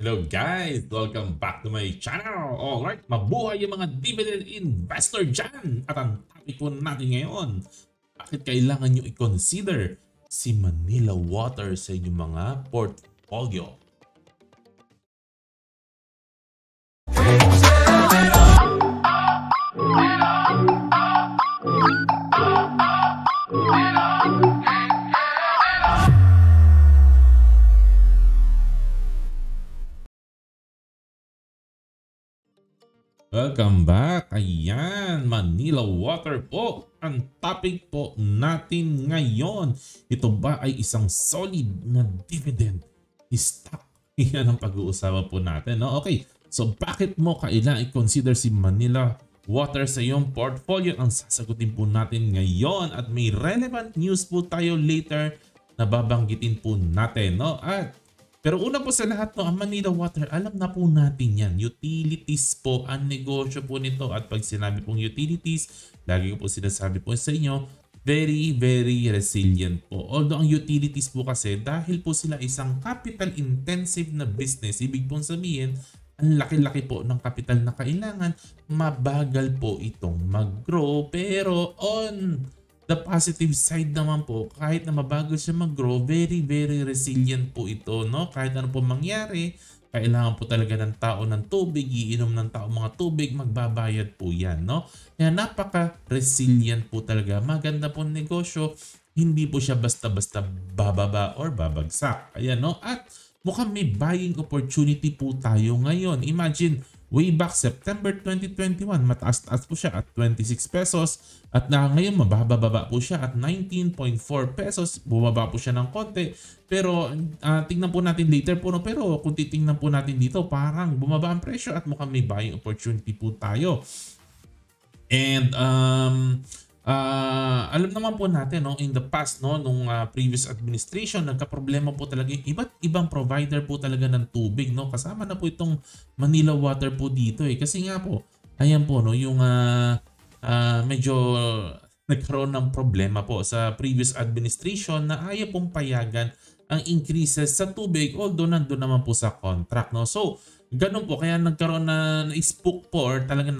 Hello guys! Welcome back to my channel! Alright, mabuhay yung mga dividend investor dyan! At ang topic po natin ngayon, bakit kailangan nyo i-consider si Manila Water sa inyong mga portfolio? Welcome back! Ayan, Manila Water po ang topic po natin ngayon. Ito ba ay isang solid na dividend stock? Yan ang pag-uusapan po natin. No? Okay, so bakit mo kailangan i-consider si Manila Water sa iyong portfolio? Ang sasagutin po natin ngayon at may relevant news po tayo later na babanggitin po natin. No? Pero una po sa lahat, no, ang Manila Water, alam na po natin yan. Utilities po ang negosyo po nito. At pag sinabi pong utilities, lagi ko po sinasabi po sa inyo, very, very resilient po. Although ang utilities po kasi, dahil po sila isang capital intensive na business, ibig pong sabihin, ang laki-laki po ng capital na kailangan, mabagal po itong mag-grow. Pero on the positive side naman po, kahit na mabagal siya mag-grow, very, very resilient po ito. No? Kahit ano po mangyari, kailangan po talaga ng tao ng tubig, iinom ng tao mga tubig, magbabayad po yan. No? Kaya napaka-resilient po talaga. Maganda po negosyo, hindi po siya basta-basta bababa or babagsak. Ayan, no? At mukhang may buying opportunity po tayo ngayon. Imagine, way back September 2021, mataas-taas po siya at 26 pesos. At ngayon mabababa po siya at 19.4 pesos. Bumaba po siya ng konti. Pero tingnan po natin later po. No? Pero kung titingnan po natin dito, parang bumaba ang presyo at mukhang may buying opportunity po tayo. And alam naman po natin, no, in the past, no, nung previous administration, nagka-problema po talaga yung iba't ibang provider po talaga ng tubig, no. Kasama na po itong Manila Water po dito eh. Kasi nga po, ayan po, no, yung medyo nagkaroon ng problema po sa previous administration na ayaw pong payagan ang increases sa tubig, although nandun naman po sa contract, no. So ganun po, kaya nagkaroon na spook po or talaga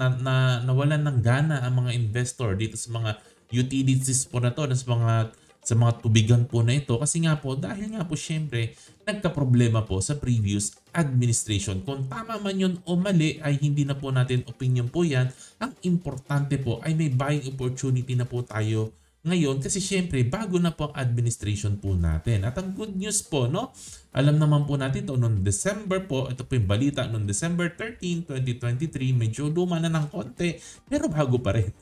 nawalan ng gana ang mga investor dito sa mga utilities po na to, sa mga tubigan po na ito. Kasi nga po, dahil nga po syempre, nagka-problema po sa previous administration. Kung tama man yun o mali, ay hindi na po natin opinion po yan. Ang importante po ay may buying opportunity na po tayo ngayon kasi syempre bago na po ang administration po natin. At ang good news po, no? Alam naman po natin ito noong December po, ito po yung balita noong December 13, 2023, medyo luma na ng konti pero bago pa rin.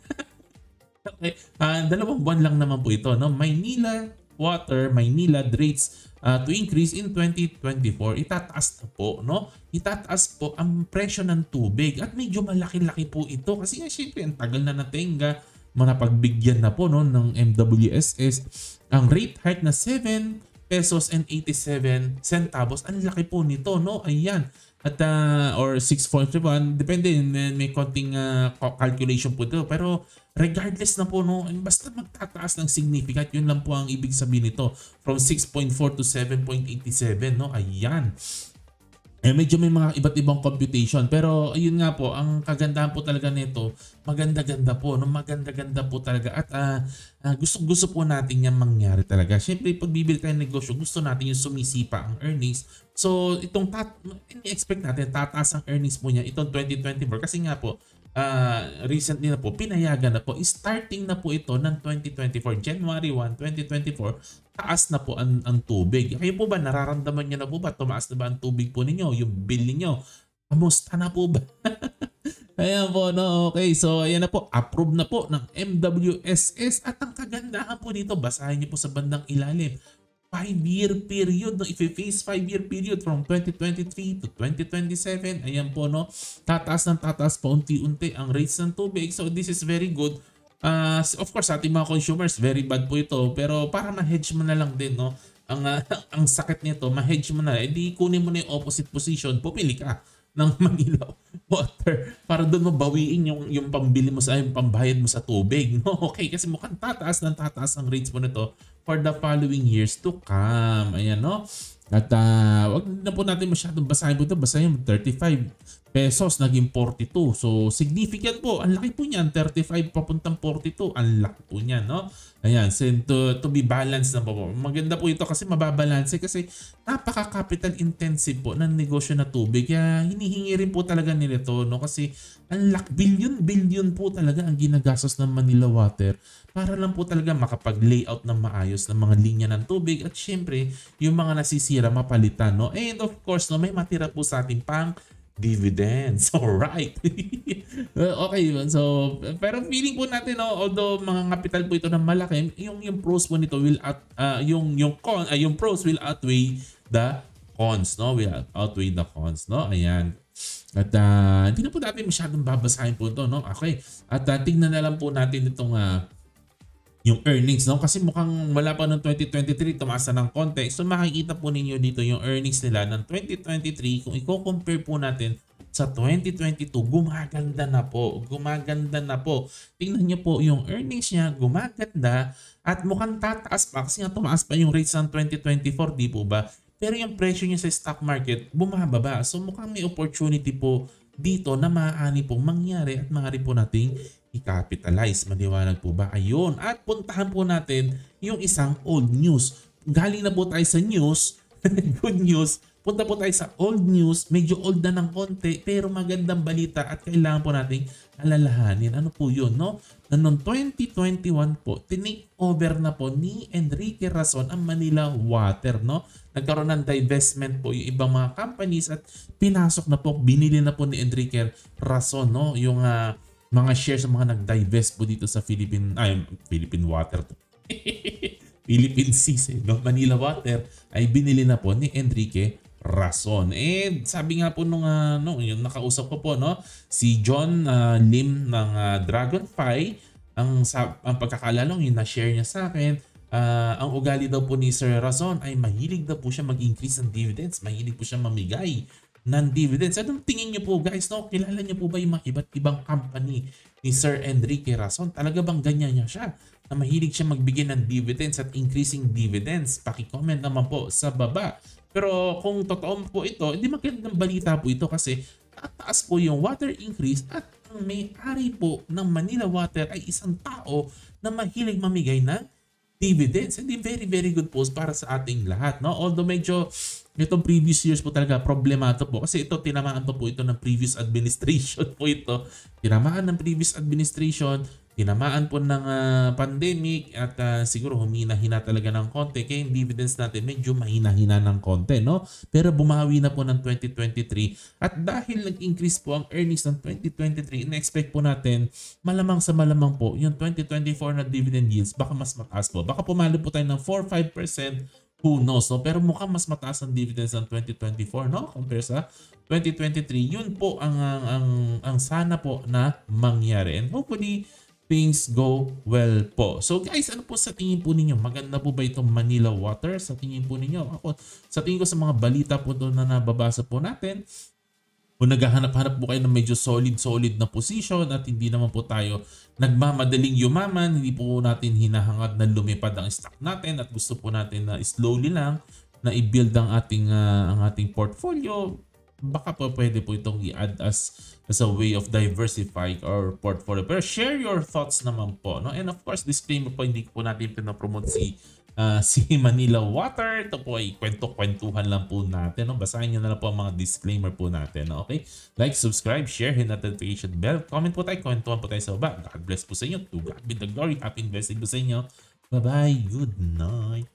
Okay, 2 buwan lang naman po ito, no? Manila Water, Manila rates to increase in 2024. Itataas na po, no? Itataas po ang presyo ng tubig at medyo malaki-laki po ito kasi nga syempre ang tagal na natenga, manapagbigyan na po, no, ng MWSS ang rate hike na 7 pesos and 87 centavos. Ang laki po nito, no? Ayan. At or 6.1, depende, may konting calculation po ito. Pero regardless na po, no, basta magtataas ng significant, yun lang po ang ibig sabihin nito. From 6.4 to 7.87, no? Ayan. Medyo may mga iba't ibang computation, pero ayun nga po, ang kagandahan po talaga nito, maganda-ganda po, no? Maganda-ganda po talaga at gusto po natin yan mangyari talaga. Siyempre, pag bibili tayo ng negosyo, gusto natin yung sumisipa ang earnings. So, itong expect natin, tataas ang earnings po niya itong 2024 kasi nga po, recently na po, pinayagan na po, starting na po ito ng 2024, January 1, 2024, taas na po ang tubig. Kayo po ba, nararamdaman niyo na po ba? Tumaas na ba ang tubig po ninyo? Yung bill ninyo? Kamusta na po ba? Ayan po, no? Okay, so ayan na po. Approve na po ng MWSS. At ang kagandahan po dito, basahin niyo po sa bandang ilalim. 5-year period, no? If you face 5-year period from 2023 to 2027, ayan po, no? Tataas ng tataas pa unti-unti ang rates ng tubig. So this is very good. Of course, sa ating mga consumers, very bad po ito. Pero para ma-hedge mo na lang din, no? Ang sakit nito, ma-hedge mo na. Edi kunin mo na yung opposite position. Pumili ka ng Manila Water para doon mo bawiin yung pambili mo sa yung pambayad mo sa tubig. No? Okay, kasi mukhang tataas ng tataas ang rates mo nito for the following years to come. Ayan, no? At wag na po natin masyadong basahin po ito. Basahin 35 pesos naging 42. So significant po. Ang laki po niyan. 35 papuntang 42. Ang laki po niyan, no? Ayan. So to be balanced na po. Maganda po ito kasi mababalanse kasi napaka-capital intensive po ng negosyo na tubig. Kaya hinihingi rin po talaga nila ito, no? Kasi ang billion po talaga ang ginagastos ng Manila Water para lang po talaga makapag-layout ng maayos ng mga linya ng tubig at syempre yung mga nasisira mapalitan, no? And of course, no, may matira po sa ating pang dividends. Alright. Okay, so pero feeling po natin, no, although mga capital po ito ng malaki, yung pros po nito will yung pros will outweigh the cons, no? Will outweigh the cons, no? Ayan. At hindi na po natin masyadong babasahin po ito, no? Okay. At tignan na lang po natin itong yung earnings, no? Kasi mukhang wala pa noong 2023, tumaas na ng konti. So makikita po ninyo dito yung earnings nila ng 2023. Kung i-compare po natin sa 2022, gumaganda na po. Gumaganda na po. Tingnan niyo po yung earnings niya, gumaganda. At mukhang tataas pa kasi nga tumaas pa yung rates ng 2024, di po ba? Pero yung presyo niya sa stock market, bumababa. So mukhang may opportunity po dito na maaani pong mangyari at maaari po nating i-capitalize. Maliwanag po ba? Ayun. At puntahan po natin yung isang old news. Galing na po tayo sa news. Good news. Punta po tayo sa old news. Medyo old na ng konti pero magandang balita at kailangan po nating alalahanin. Ano po yun, no? Na noong 2021 po, tinake over na po ni Enrique Razon ang Manila Water, no? Nagkaroon ng divestment po yung ibang mga companies at pinasok na po, binili na po ni Enrique Razon, no? Yung mga shares ng mga nag-divest po dito sa Philippine Water. Philippine Seas, no? Manila Water ay binili na po ni Enrique Razon. And sabi nga po nung yung nakausap ko po, no, si John Lim ng Dragonfly, ang pagkakaalala yung na-share niya sa akin, ang ugali daw po ni Sir Razon ay mahilig daw po siya mag-increase ng dividends, mahilig po siya mamigay ng dividends. Anong tingin niyo po, guys, no? Kilala niyo po ba yung mga iba't ibang company ni Sir Enrique Razon? Talaga bang ganyan niya siya? Na mahilig siya magbigay ng dividends at increasing dividends? Paki-comment naman po sa baba. Pero kung totoo po ito, hindi magandang balita po ito kasi tataas po yung water increase at ang may-ari po ng Manila Water ay isang tao na mahilig mamigay ng dividends. Hindi very good post para sa ating lahat, no? Although medyo itong previous years po talaga problemato po kasi ito tinamaan po ito ng previous administration po ito. Tinamaan ng previous administration, tinamaan po ng pandemic at siguro humina-hina talaga ng konti kaya yung dividends natin medyo mahina-hina ng konti, no? Pero bumawi na po ng 2023 at dahil nag-increase po ang earnings ng 2023, in-expect po natin malamang sa malamang po yung 2024 na dividend yields baka mas mataas po. Baka pumalo po tayo ng 4-5%. Who knows, no? Pero mukhang mas mataas ang dividends ng 2024, no? Compare sa 2023. Yun po ang sana po na mangyari. And hopefully, things go well po. So guys, ano po sa tingin po ninyo? Maganda po ba itong Manila Water? Sa tingin po ninyo? Ako, sa tingin ko sa mga balita po doon na nababasa po natin, kung naghahanap-hanap po kayo ng medyo solid na position at hindi naman po tayo nagmamadaling yumaman, hindi po natin hinahangad na lumipad ang stock natin at gusto po natin na slowly lang na i-build ang ating portfolio, baka po pwede po itong i-add as a way of diversifying our portfolio. Pero share your thoughts naman po, no? And of course, disclaimer po, hindi po natin pinapromote si Manila Water. Ito po ay kwento-kwentuhan lang po natin, no? Basahin nyo na lang po ang mga disclaimer po natin, no? Okay? Like, subscribe, share, hit notification bell. Comment po tayo, kwentuhan po tayo sa baba. God bless po sa inyo. To God be the glory. Happy investing po sa inyo. Bye-bye. Good night.